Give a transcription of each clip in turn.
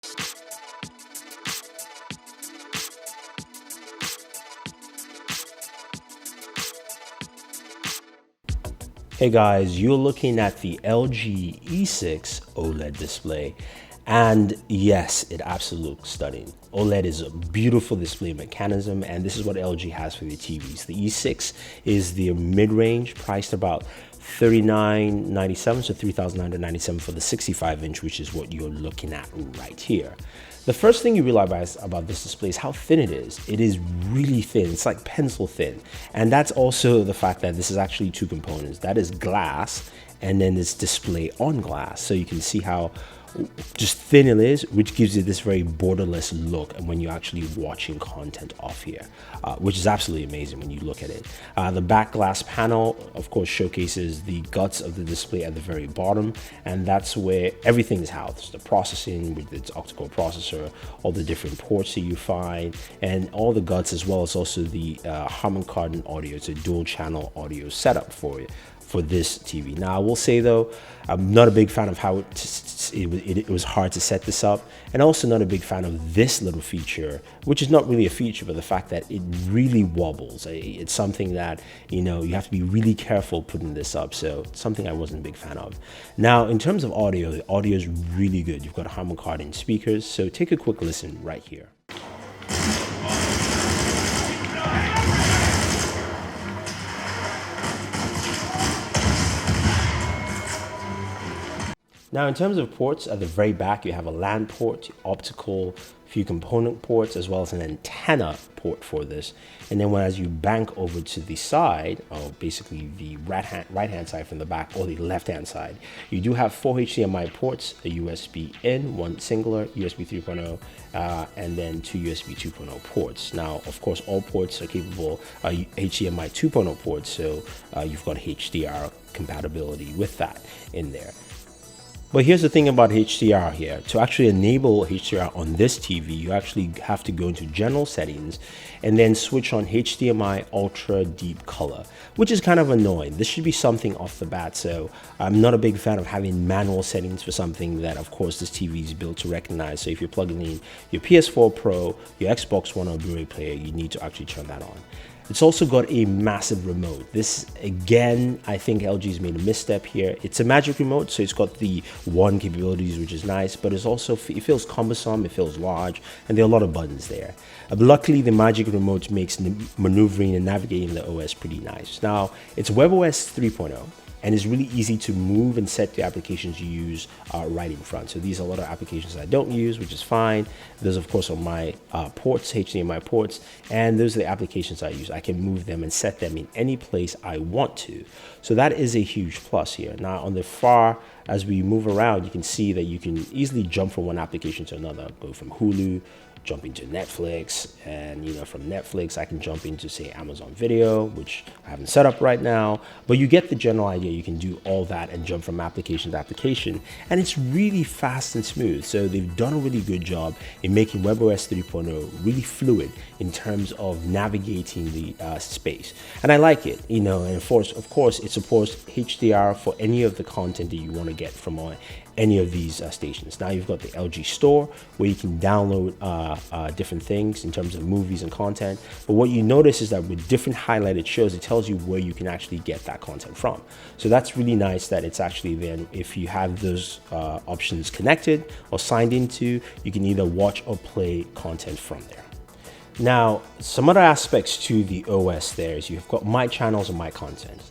Hey guys, you're looking at the LG E6 OLED display. And yes, it absolutely looks stunning. OLED is a beautiful display mechanism, and this is what LG has for their TVs. The E6 is the mid-range, priced about $39.97, so $3,997 for the 65-inch, which is what you're looking at right here. The first thing you realize about this display is how thin it is. It is really thin. It's like pencil thin. And that's also the fact that this is actually two components. That is glass, and then this display on glass. So you can see how just thin it is, which gives you this very borderless look and when you're actually watching content off here, which is absolutely amazing when you look at it. The back glass panel, of course, showcases the guts of the display at the very bottom, and that's where everything is housed. The processing with its octa-core processor, all the different ports that you find, and all the guts, as well as also the Harman Kardon audio. It's a dual channel audio setup for this TV. Now, I will say though, I'm not a big fan of how it was hard to set this up, and also not a big fan of this little feature, which is not really a feature, but the fact that it really wobbles. It's something that, you know, you have to be really careful putting this up, so something I wasn't a big fan of. Now, in terms of audio, the audio is really good. You've got Harman Kardon speakers, so take a quick listen right here. Now, in terms of ports, at the very back, you have a LAN port, optical, few component ports, as well as an antenna port for this. And then as you bank over to the side, or basically the right-hand side from the back, or the left-hand side, you do have 4 HDMI ports, a USB in, one singular, USB 3.0, and then 2 USB 2.0 ports. Now, of course, all ports are capable HDMI 2.0 ports, so you've got HDR compatibility with that in there. But here's the thing about HDR here. To actually enable HDR on this TV, you actually have to go into general settings and then switch on HDMI Ultra Deep Color, which is kind of annoying. This should be something off the bat, so I'm not a big fan of having manual settings for something that, of course, this TV is built to recognize. So if you're plugging in your PS4 Pro, your Xbox One or Blu-ray player, you need to actually turn that on. It's also got a massive remote. This, again, I think LG's made a misstep here. It's a Magic Remote, so it's got the one capabilities, which is nice, but it's also, it feels cumbersome, it feels large, and there are a lot of buttons there. Luckily, the Magic Remote makes maneuvering and navigating the OS pretty nice. Now, it's WebOS 3.0. and it's really easy to move and set the applications you use right in front. So these are a lot of applications I don't use, which is fine. Those, of course, are my ports, HDMI ports, and those are the applications I use. I can move them and set them in any place I want to. So that is a huge plus here. Now, on the far, as we move around, you can see that you can easily jump from one application to another, go from Hulu, jump into Netflix, and from Netflix I can jump into, say, Amazon Video, which I haven't set up right now, but you get the general idea. You can do all that and jump from application to application, and it's really fast and smooth. So they've done a really good job in making WebOS 3.0 really fluid in terms of navigating the space, and I like it. And of course it supports HDR for any of the content that you want to get from any of these stations. Now you've got the LG Store, where you can download different things in terms of movies and content. But what you notice is that with different highlighted shows, it tells you where you can actually get that content from. So that's really nice that it's actually there. If you have those options connected or signed into, you can either watch or play content from there. Now, some other aspects to the OS there is you've got My Channels and My Content.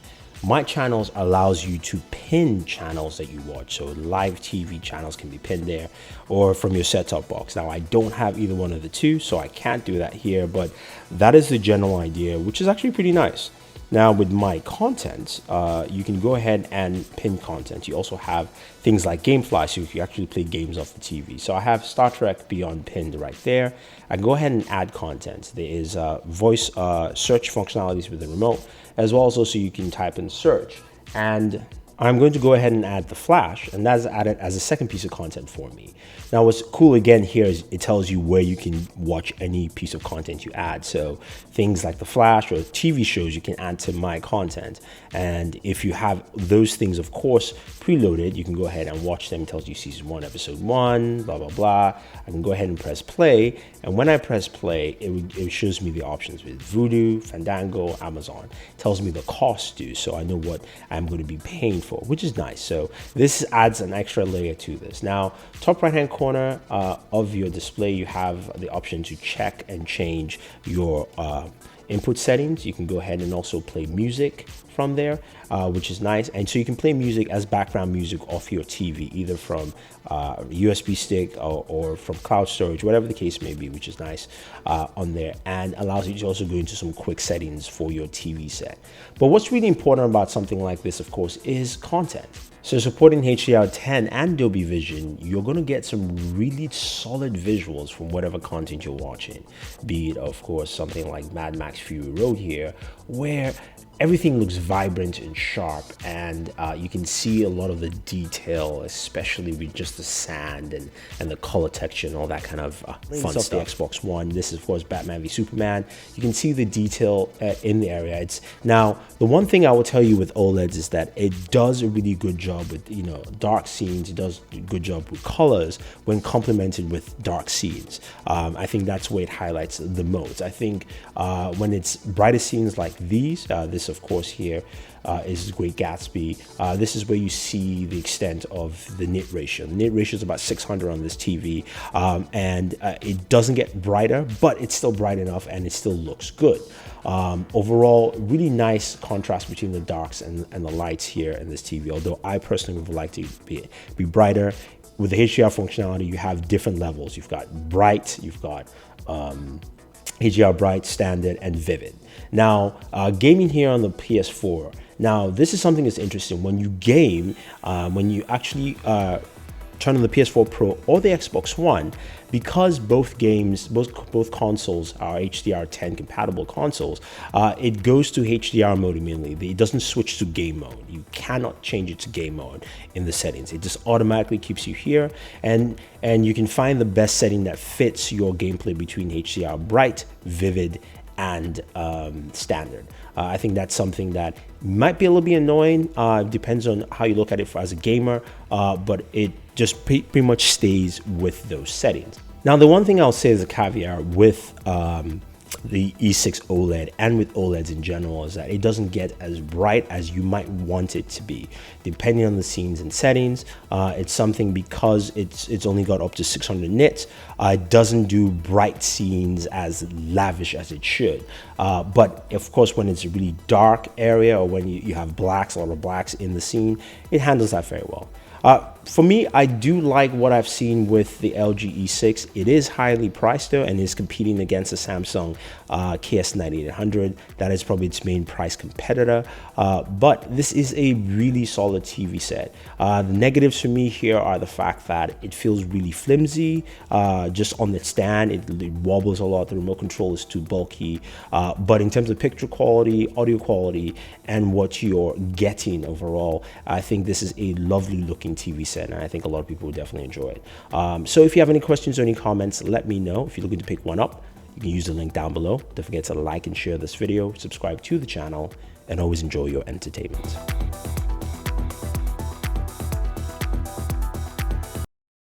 My Channels allows you to pin channels that you watch. So live TV channels can be pinned there, or from your set-top box. Now, I don't have either one of the two, so I can't do that here, but that is the general idea, which is actually pretty nice. Now, with My Content, you can go ahead and pin content. You also have things like GameFly, so you can actually play games off the TV. So I have Star Trek Beyond pinned right there. I can go ahead and add content. There is voice search functionalities with the remote, as well as also you can type in search. And I'm going to go ahead and add the flash, and that's added as a second piece of content for me. Now, what's cool again here is it tells you where you can watch any piece of content you add. So things like the flash or TV shows you can add to my content. And if you have those things, of course, preloaded, you can go ahead and watch them. It tells you season 1, episode 1, blah, blah, blah. I can go ahead and press play. And when I press play, it shows me the options with Vudu, Fandango, Amazon. It tells me the cost due, so I know what I'm going to be paying for, which is nice. So this adds an extra layer to this. Now, top right hand corner of your display, you have the option to check and change your input settings. You can go ahead and also play music from there, which is nice. And so you can play music as background music off your TV, either from USB stick or from cloud storage, whatever the case may be, which is nice on there, and allows you to also go into some quick settings for your TV set. But what's really important about something like this, of course, is content. So supporting HDR10 and Dolby Vision, you're going to get some really solid visuals from whatever content you're watching, be it, of course, something like Mad Max Fury Road here, where everything looks vibrant and sharp, and you can see a lot of the detail, especially with just the sand and the color texture and all that kind of fun stuff. The Xbox One, this is of course Batman v Superman. You can see the detail in the area. Now, the one thing I will tell you with OLEDs is that it does a really good job with, you know, dark scenes. It does a good job with colors when complemented with dark scenes. I think that's where it highlights the most. I think when it's brighter scenes like these, this of course here is Great Gatsby. This is where you see the extent of the nit ratio. The nit ratio is about 600 on this TV, and it doesn't get brighter, but it's still bright enough and it still looks good. Overall, really nice contrast between the darks and the lights here in this TV, although I personally would like to be brighter. With the HDR functionality, you have different levels. You've got bright, you've got HDR bright, standard, and vivid. Now, gaming here on the PS4. Now, this is something that's interesting. When you game, when you actually turn on the PS4 Pro or the Xbox One, because both consoles are HDR10 compatible consoles, it goes to HDR mode immediately. It doesn't switch to game mode. You cannot change it to game mode in the settings. It just automatically keeps you here, and you can find the best setting that fits your gameplay between HDR bright, vivid, and standard. I think that's something that might be a little bit annoying. Depends on how you look at it as a gamer, but it just pretty much stays with those settings. Now, the one thing I'll say as a caveat with the E6 OLED and with OLEDs in general is that it doesn't get as bright as you might want it to be, depending on the scenes and settings. It's something, because it's only got up to 600 nits, it doesn't do bright scenes as lavish as it should. But of course, when it's a really dark area or when you have blacks, a lot of blacks in the scene, it handles that very well. For me, I do like what I've seen with the LG E6. It is highly priced though, and is competing against the Samsung KS9800. That is probably its main price competitor. But this is a really solid TV set. The negatives for me here are the fact that it feels really flimsy. Just on the stand, it wobbles a lot. The remote control is too bulky. But in terms of picture quality, audio quality, and what you're getting overall, I think this is a lovely looking TV set, and I think a lot of people will definitely enjoy it. So if you have any questions or any comments, let me know. If you're looking to pick one up, you can use the link down below. Don't forget to like and share this video, subscribe to the channel, and always enjoy your entertainment.